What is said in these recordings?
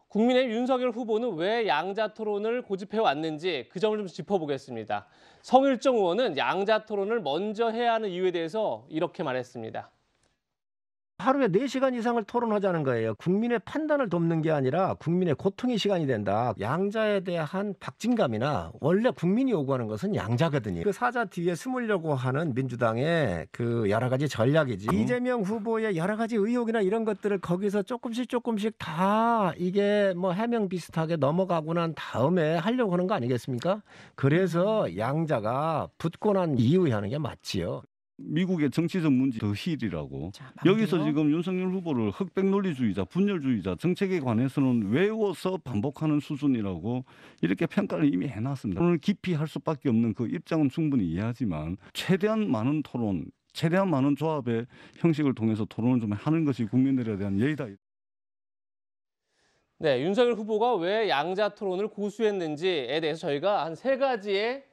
국민의힘 윤석열 후보는 왜 양자 토론을 고집해 왔는지 그 점을 좀 짚어보겠습니다. 성일정 의원은 양자 토론을 먼저 해야 하는 이유에 대해서 이렇게 말했습니다. 하루에 4시간 이상을 토론하자는 거예요. 국민의 판단을 돕는 게 아니라 국민의 고통의 시간이 된다. 양자에 대한 박진감이나 원래 국민이 요구하는 것은 양자거든요. 그 사자 뒤에 숨으려고 하는 민주당의 그 여러 가지 전략이지. 이재명 후보의 여러 가지 의혹이나 이런 것들을 거기서 조금씩 다 이게 뭐 해명 비슷하게 넘어가고 난 다음에 하려고 하는 거 아니겠습니까? 그래서 양자가 붙고 난 이후에 하는 게 맞지요. 미국의 정치적 문제 더 힐이라고. 여기서 지금 윤석열 후보를 흑백 논리주의자, 분열주의자, 정책에 관해서는 외워서 반복하는 수준이라고 이렇게 평가를 이미 해놨습니다. 오늘 깊이 할 수밖에 없는 그 입장은 충분히 이해하지만 최대한 많은 토론, 최대한 많은 조합의 형식을 통해서 토론을 좀 하는 것이 국민들에 대한 예의다. 네, 윤석열 후보가 왜 양자 토론을 고수했는지에 대해서 저희가 한 3가지의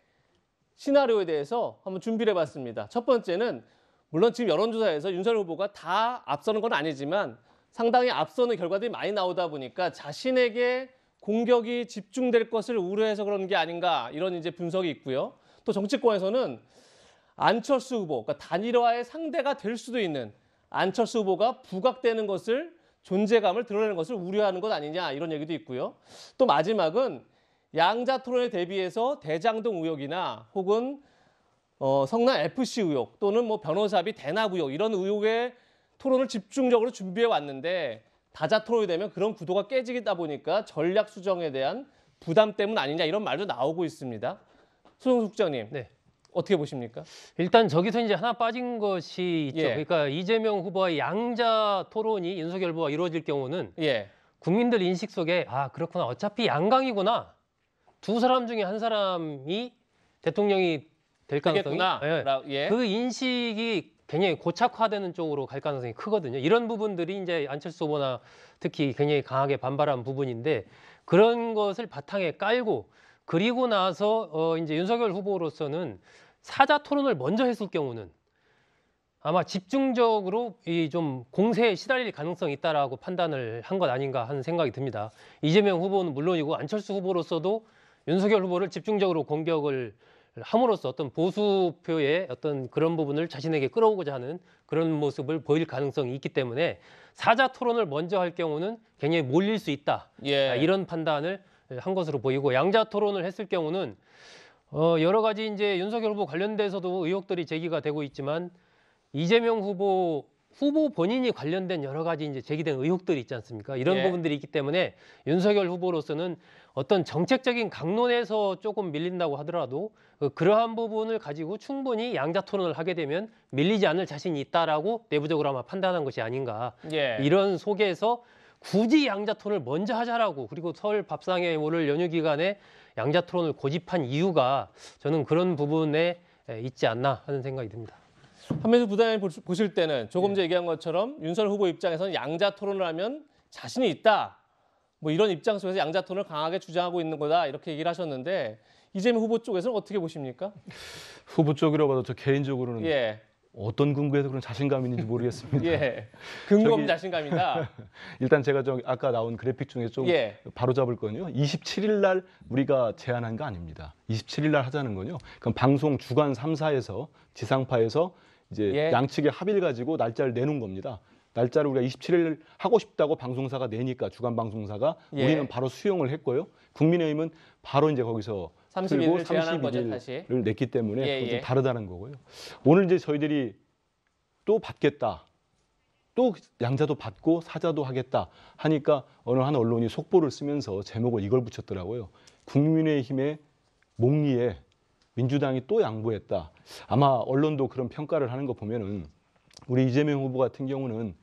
시나리오에 대해서 한번 준비를 해봤습니다. 첫 번째는 물론 지금 여론조사에서 윤석열 후보가 다 앞서는 건 아니지만 상당히 앞서는 결과들이 많이 나오다 보니까 자신에게 공격이 집중될 것을 우려해서 그런 게 아닌가 이런 이제 분석이 있고요. 또 정치권에서는 안철수 후보, 그러니까 단일화의 상대가 될 수도 있는 안철수 후보가 부각되는 것을 존재감을 드러내는 것을 우려하는 것 아니냐 이런 얘기도 있고요. 또 마지막은 양자 토론에 대비해서 대장동 의혹이나 혹은 성남 FC 의혹 또는 뭐 변호사비 대납 의혹 이런 의혹의 토론을 집중적으로 준비해 왔는데 다자 토론이 되면 그런 구도가 깨지다 보니까 전략 수정에 대한 부담 때문 아니냐 이런 말도 나오고 있습니다. 소영수 국장님, 네. 어떻게 보십니까? 일단 저기서 이제 하나 빠진 것이 있죠. 예. 그러니까 이재명 후보의 양자 토론이 윤석열 후보와 이루어질 경우는 예. 국민들 인식 속에 아 그렇구나 어차피 양강이구나. 두 사람 중에 한 사람이 대통령이 될 가능성이 예. 그 인식이 굉장히 고착화되는 쪽으로 갈 가능성이 크거든요. 이런 부분들이 이제 안철수 후보나 특히 굉장히 강하게 반발한 부분인데 그런 것을 바탕에 깔고 그리고 나서 이제 윤석열 후보로서는 사자 토론을 먼저 했을 경우는 아마 집중적으로 이 좀 공세에 시달릴 가능성이 있다라고 판단을 한 것 아닌가 하는 생각이 듭니다. 이재명 후보는 물론이고 안철수 후보로서도 윤석열 후보를 집중적으로 공격을 함으로써 어떤 보수표의 어떤 그런 부분을 자신에게 끌어오고자 하는 그런 모습을 보일 가능성이 있기 때문에 사자 토론을 먼저 할 경우는 굉장히 몰릴 수 있다. 예. 이런 판단을 한 것으로 보이고 양자 토론을 했을 경우는 여러 가지 이제 윤석열 후보 관련돼서도 의혹들이 제기가 되고 있지만 이재명 후보 본인이 관련된 여러 가지 이제 제기된 의혹들이 있지 않습니까? 이런 예. 부분들이 있기 때문에 윤석열 후보로서는 어떤 정책적인 강론에서 조금 밀린다고 하더라도 그러한 부분을 가지고 충분히 양자 토론을 하게 되면 밀리지 않을 자신이 있다라고 내부적으로 아마 판단한 것이 아닌가. 예. 이런 속에서 굳이 양자 토론을 먼저 하자라고 그리고 설 밥상에 오를 연휴 기간에 양자 토론을 고집한 이유가 저는 그런 부분에 있지 않나 하는 생각이 듭니다. 한민수 부단장님 보실 때는 조금 전에 얘기한 것처럼 윤석열 후보 입장에서는 양자 토론을 하면 자신이 있다. 뭐 이런 입장 속에서 양자 토론을 강하게 주장하고 있는 거다. 이렇게 얘기를 하셨는데 이재명 후보 쪽에서는 어떻게 보십니까? 후보 쪽이라고 봐도 저 개인적으로는 예. 어떤 근거에서 그런 자신감이 있는지 모르겠습니다. 예. 근거 없는 자신감이다. 일단 제가 아까 나온 그래픽 중에 좀 예. 바로잡을 건요. 27일 날 우리가 제안한 거 아닙니다. 27일 날 하자는 건요. 그럼 방송 주간 3사에서 지상파에서 이제 예. 양측의 합의를 가지고 날짜를 내놓은 겁니다. 날짜를 우리가 27일 하고 싶다고 방송사가 내니까 주간 방송사가 예. 우리는 바로 수용을 했고요. 국민의힘은 바로 이제 거기서 31일을 제안한 거죠, 다시. 를 냈기 때문에 예, 좀 예. 다르다는 거고요. 오늘 이제 저희들이 또 받겠다. 또 양자도 받고 사자도 하겠다 하니까 어느 한 언론이 속보를 쓰면서 제목을 이걸 붙였더라고요. 국민의힘의 목리에 민주당이 또 양보했다. 아마 언론도 그런 평가를 하는 거 보면은 우리 이재명 후보 같은 경우는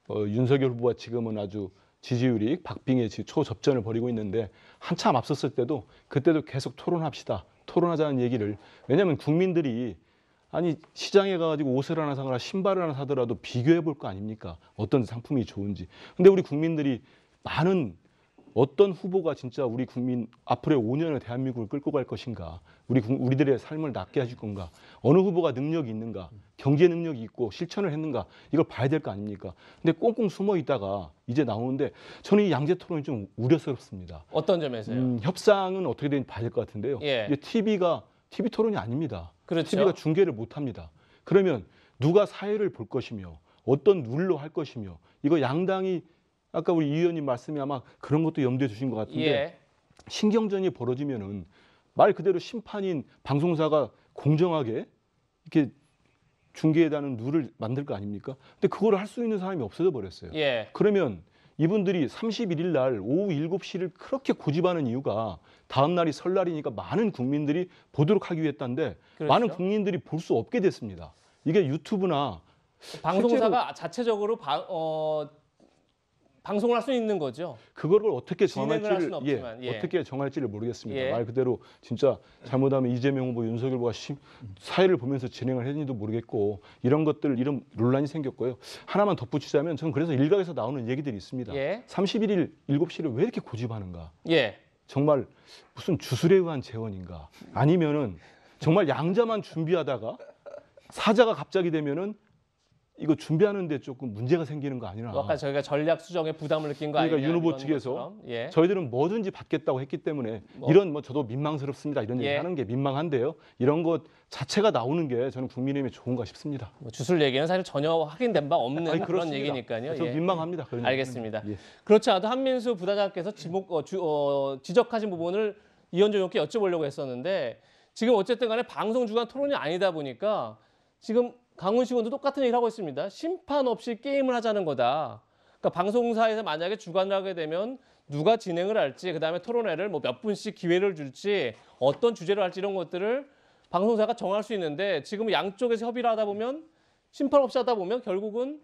윤석열 후보가 지금은 아주 지지율이 박빙의 초접전을 벌이고 있는데 한참 앞섰을 때도 그때도 계속 토론합시다. 토론하자는 얘기를. 왜냐하면 국민들이 아니 시장에 가가지고 옷을 하나 사거나 신발을 하나 사더라도 비교해 볼 거 아닙니까? 어떤 상품이 좋은지. 근데 우리 국민들이 많은 어떤 후보가 진짜 우리 국민 앞으로의 5년의 대한민국을 끌고 갈 것인가, 우리들의 삶을 낫게 해줄 건가, 어느 후보가 능력이 있는가, 경제 능력이 있고 실천을 했는가, 이걸 봐야 될 거 아닙니까? 근데 꽁꽁 숨어 있다가 이제 나오는데 저는 이 양자 토론이 좀 우려스럽습니다. 어떤 점에서요? 협상은 어떻게 되는지 봐야 될 것 같은데요. 예. 이제 TV 토론이 아닙니다. 그렇죠. TV가 중계를 못 합니다. 그러면 누가 사회를 볼 것이며 어떤 룰로 할 것이며 이거 양당이 아까 우리 이 의원님 말씀이 아마 그런 것도 염두에 두신 것 같은데 예. 신경전이 벌어지면은 말 그대로 심판인 방송사가 공정하게 이렇게 중계해다는 룰을 만들 거 아닙니까? 근데 그걸 할 수 있는 사람이 없어져 버렸어요. 예. 그러면 이분들이 31일 날 오후 7시를 그렇게 고집하는 이유가 다음 날이 설날이니까 많은 국민들이 보도록 하기 위해서인데 그렇죠. 많은 국민들이 볼 수 없게 됐습니다. 이게 유튜브나 방송사가 자체적으로 방송을 할 수 있는 거죠. 그거를 어떻게 진행을 할 정할지를 수는 없지만, 예. 어떻게 정할지를 모르겠습니다. 예. 말 그대로 진짜 잘못하면 이재명 후보, 윤석열 후보가 사회를 보면서 진행을 했는지도 모르겠고 이런 것들 이런 논란이 생겼고요. 하나만 덧붙이자면 저는 그래서 일각에서 나오는 얘기들이 있습니다. 예. 31일 7시를 왜 이렇게 고집하는가? 예. 정말 무슨 주술에 의한 재원인가? 아니면은 정말 양자만 준비하다가 사자가 갑자기 되면은 이거 준비하는데 조금 문제가 생기는 거 아니나? 아까 저희가 전략 수정에 부담을 느낀 거 그러니까 아니냐? 윤 후보 이런 측에서 것처럼. 예. 저희들은 뭐든지 받겠다고 했기 때문에 이런 저도 민망스럽습니다. 이런 얘기 예. 하는 게 민망한데요. 이런 것 자체가 나오는 게 저는 국민의힘에 좋은가 싶습니다. 주술 얘기는 사실 전혀 확인된 바 없는 아니, 그런 그렇습니다. 얘기니까요. 저 예. 민망합니다. 그런 알겠습니다. 얘기는. 예. 그렇지 않아도 한민수 부단장께서 지적하신 부분을 이현정 의원께 여쭤보려고 했었는데 지금 어쨌든 간에 방송 주간 토론이 아니다 보니까 지금 강훈식 의원도 똑같은 얘기를 하고 있습니다. 심판 없이 게임을 하자는 거다. 그러니까 방송사에서 만약에 주관을 하게 되면 누가 진행을 할지, 그다음에 토론회를 뭐 몇 분씩 기회를 줄지, 어떤 주제로 할지 이런 것들을 방송사가 정할 수 있는데 지금 양쪽에서 협의를 하다 보면 심판 없이 하다 보면 결국은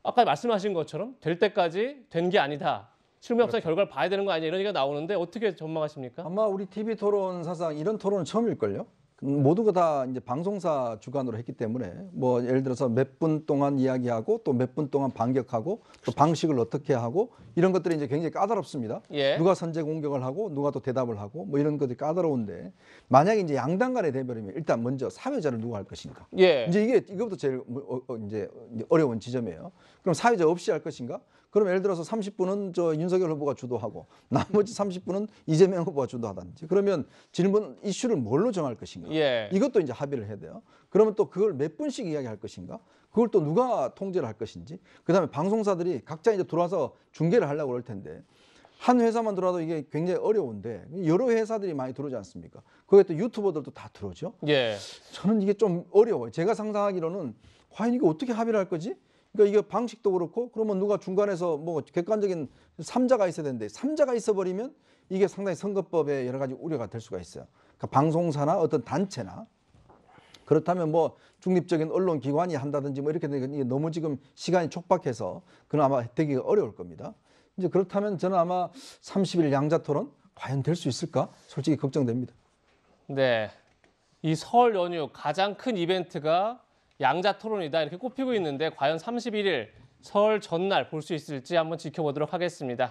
아까 말씀하신 것처럼 될 때까지 된 게 아니다. 실무 협상의 결과를 봐야 되는 거 아니냐 이런 얘기가 나오는데 어떻게 전망하십니까? 아마 우리 TV 토론 사상 이런 토론은 처음일걸요. 모두가 다 이제 방송사 주관으로 했기 때문에 뭐 예를 들어서 몇 분 동안 이야기하고 또 몇 분 동안 반격하고 또 방식을 어떻게 하고 이런 것들이 이제 굉장히 까다롭습니다. 예. 누가 선제 공격을 하고 누가 또 대답을 하고 뭐 이런 것들이 까다로운데 만약에 이제 양당 간의 대결이면 일단 먼저 사회자를 누가 할 것인가. 예. 이제 이거부터 제일 이제 어려운 지점이에요. 그럼 사회자 없이 할 것인가? 그럼 예를 들어서 30분은 저 윤석열 후보가 주도하고 나머지 30분은 이재명 후보가 주도하든지 그러면 질문 이슈를 뭘로 정할 것인가? 예. 이것도 이제 합의를 해야 돼요. 그러면 또 그걸 몇 분씩 이야기할 것인가? 그걸 또 누가 통제를 할 것인지. 그다음에 방송사들이 각자 이제 들어와서 중계를 하려고 그럴 텐데 한 회사만 들어와도 이게 굉장히 어려운데 여러 회사들이 많이 들어오지 않습니까? 거기에 또 유튜버들도 다 들어오죠. 예. 저는 이게 좀 어려워요. 제가 상상하기로는 과연 이게 어떻게 합의를 할 거지? 그러니까 이게 방식도 그렇고 그러면 누가 중간에서 뭐 객관적인 삼자가 있어야 되는데 삼자가 있어버리면 이게 상당히 선거법에 여러 가지 우려가 될 수가 있어요. 그러니까 방송사나 어떤 단체나 그렇다면 뭐 중립적인 언론 기관이 한다든지 뭐 이렇게 되니까 이게 너무 지금 시간이 촉박해서 그건 아마 되기가 어려울 겁니다. 이제 그렇다면 저는 아마 30일 양자 토론 과연 될 수 있을까? 솔직히 걱정됩니다. 네. 이 설 연휴 가장 큰 이벤트가 양자 토론이다 이렇게 꼽히고 있는데 과연 31일 설 전날 볼 수 있을지 한번 지켜보도록 하겠습니다.